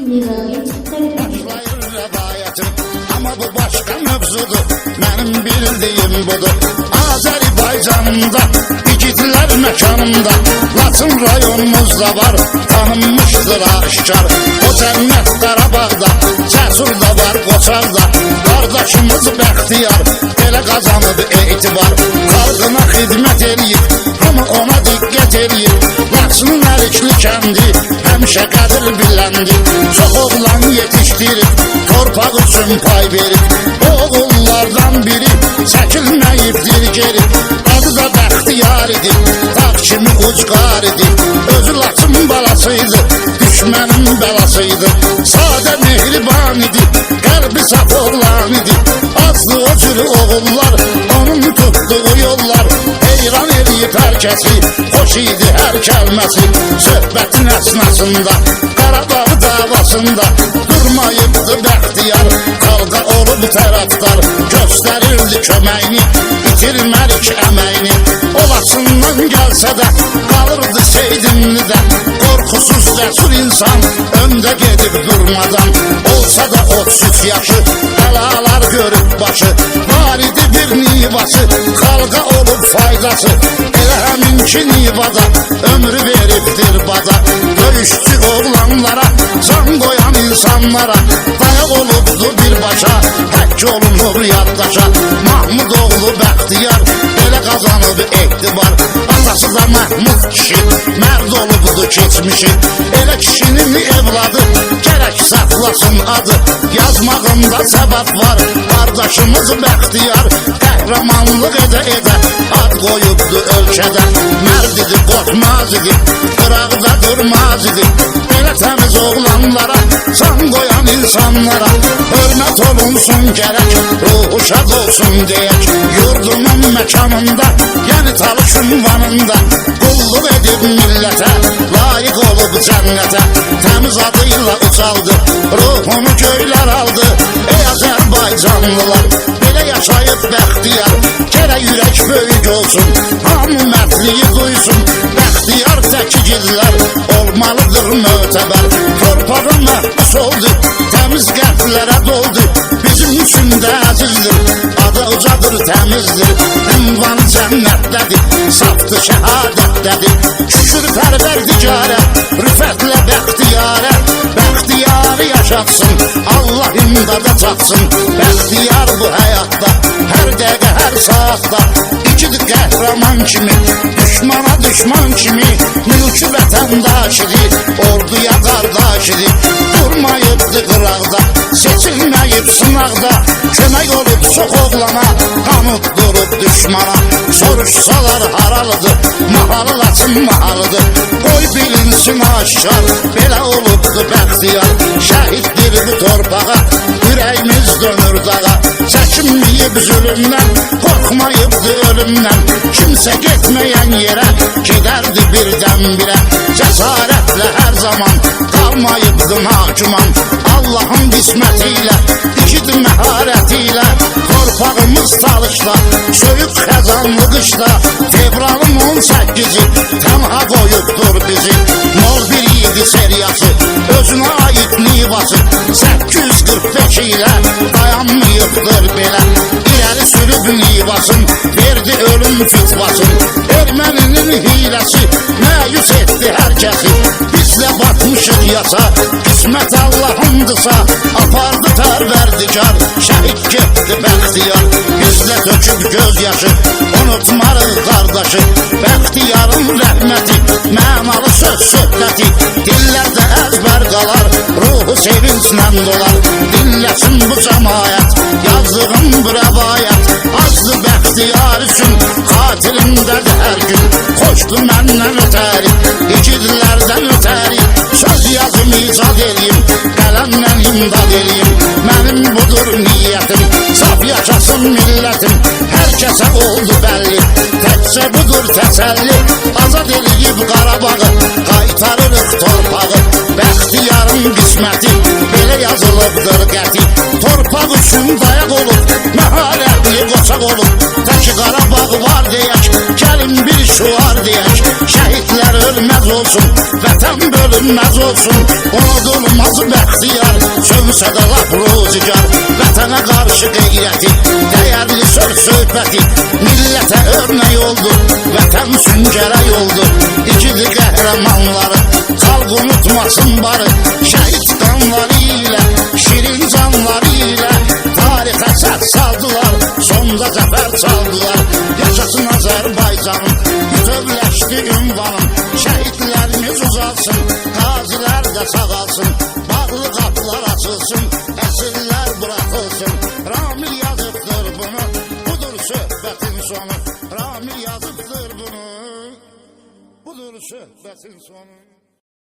Başlayır rəvayətim, amma bu başqa mövzudur. Mənim bildiyim budur. Azərbaycanımda, igidlər məkanımda, Laçın rayonumuzda var, tanınmışdır aşkar. O cənnət Qarabağda, Cəsur da var Qoçarda. Qardaşımız Bəxtiyar, elə qazanıb etibar. Xalqına xidmət eləyib, hamı ona diqqət eləyib. Laçının Əlikli kəndi, həmişə qədir biləndi. Çox oğlan yetişdirib, torpaq üçün pay verib. Oğullardan biri çəkilməyibdir geri. Adı da Bəxtiyar idi, dağ kimi ucqar idi. Özü Laçın balasıydı, düşmənin bəlasıydı. Sadə mehriban idi, qəlbi saf oğlan idi. Azdı o cür oğullar, onun tutduğu yollar. Heyran eləyib hər kəsi, xoş idi hər kəlməsi. Söhbətin əsnasında, Qarabağ davasında durmayıbdı Bəxtiyar. Xalqa olub tərəfdar, göstərirdi köməyini, itirmərik əməyini. O Laçından gəlsə də, qalırdı Seydinlidə. Qorxusuz cəsur insan, öndə gedib durmadan. Olsa da 33 yaşı, bəlalar görüb başı. Var idi bir nivası, xalqa olub faydası. Elə həminki nivada, ömrü veribdir bada. Döyüşçü oğlanlara, can qoyan insanlara, dayaq olubdu birbaşa, həkk olunur yaddaşa. Mahmud oğlu Bəxtiyar, belə qazanıb etibar. Atası da Məhmud kişi, mərd olubdu keçmişi. Elə kişinin evladı, gərək saxlasın adı. Yazmağında səbəb var, qardaşımız Bəxtiyar. Qəhrəmanlıq edə-edə, ad qoyubdu ölkədə. Mərd idi, qorxmaz idi, qıraqda durmaz idi. Belə təmiz oğlanlara, can qoyan insanlara hörmət olunsun gərək, ruhu şad olsun deyək. Yurdumun məkanında, yəni Talış ünvanında qulluq edib millətə, layiq olub cənnətə. Təmiz adıyla ucaldı, ruhunu göylər aldı. Ey Azərbaycanlılar, belə yaşayıb Bəxtiyar. Gərək ürək böyük olsun, hamı mərdliyi duysun. Bəxtiyar təkigillər olmalıdır mötəbər. Torpağı məhbus oldu, təmiz qəlblərə doldu. Bizim üçün də əzizdir, adı ucadır, təmizdir. Ünvanı cənnətdədir, safdır, şəhadətdədir. Şükür pərverdigarə, rüfətlə Bəxtiyarə. Bəxtiyarı yaşatsın, Allah imdada çatsın. Bəxtiyar bu həyatda, hər dəqiqə, hər saatda ikidir qəhrəman kimi, düşmana düşman kimi. Mülkü vətəndaşıdır, orduya qardaşıdır. Durmayıbdı qıraqda, seçilməyib sınaqda. Kömək olub çox oğlana, qanut durub düşmana. Soruşsalar haralıdır, mahalı Laçın mahalıdır. Qoy bilinsin aşkar, belə olubdu Bəxtiyar. Şəhiddir bu torpağa, ürəyimiz dönür dağa. Çəkinməyib zülümdən, qorxmayıbdı ölümdən. Kimsə getməyən yerə, gedərdi birdən-birə. Cəsarətlə hər zaman, qalmayıbdı nacuman. Allahın qisməti ilə, ikidi məharəti ilə. Torpağımız Talışda, soyuq xəzanlı qışda. Fevralın 18-i, tənha qoyubdur bizi. Nol 1-7 seriyası, özünə aid nivası. 845 ilə dayanmayıbdır belə. İrəli sürüb nivasın, verdi ölüm fitvasın. Erməninin hiləsi, məyus etdi hər kəsi. Bizlə batmışıq yasa, qismət Allahındısa. Apardı pərverdigar, şəhid getdi Bəxtiyar. Bizlə töküb göz yaşı, unutmarıq qardaşı. Bəxtiyarın rəhməti, mənalı söz söhbəti. Dillərdə əzbər qalar, ruhu sevinclə dolar. Dinləsin bu cəmayət, yazdığım bu rəvayət. Azdı Bəxtiyar üçün, xatirimdədir hər gün. Xoşdu məndən ötəri, igidlərdən ötəri. Söz yazım icad eləyim, qələmlə imdad eləyim. Mənim budur niyyətim, saf yaşasın millətim. Hər kəsə oldu bəlli, təkcə budur təsəlli. Azad eləyib Qarabağı, qaytarırıq torpağı. Bəxtiyarın qisməti, belə yazılıbdır qəti. Torpaq üçün dayaq olub, məharətli qoçaq olub. Təki Qarabağ var deyək, gəlin bir şuar deyək. Şəhidlər ölməz olsun. olsun, vətən bölünməz olsun. Unudulmaz bəxtiyar, sövsə də lap ruzigar. Vətənə qarşı qeyrəti, dəyərli söz söhbəti, millətə örnək oldu, vətən süngərək oldu. İkili qəhrəmanları, xalq unutmasın barı, şəhid qanları ilə, şirin canları ilə tarixə səs saldılar, sonda zəfər çaldılar. Yaşasın Azərbaycanım, bütövləşdi ünvanım, şəhidlərimiz uzalsın, qazilər də sağalsın, bağlı qapılar açılsın, əsirlər buraxılsın. Ramil yazıbdır bunu, budur söhbətin sonu. Ramil yazıbdır bunu, budur söhbətin sonu.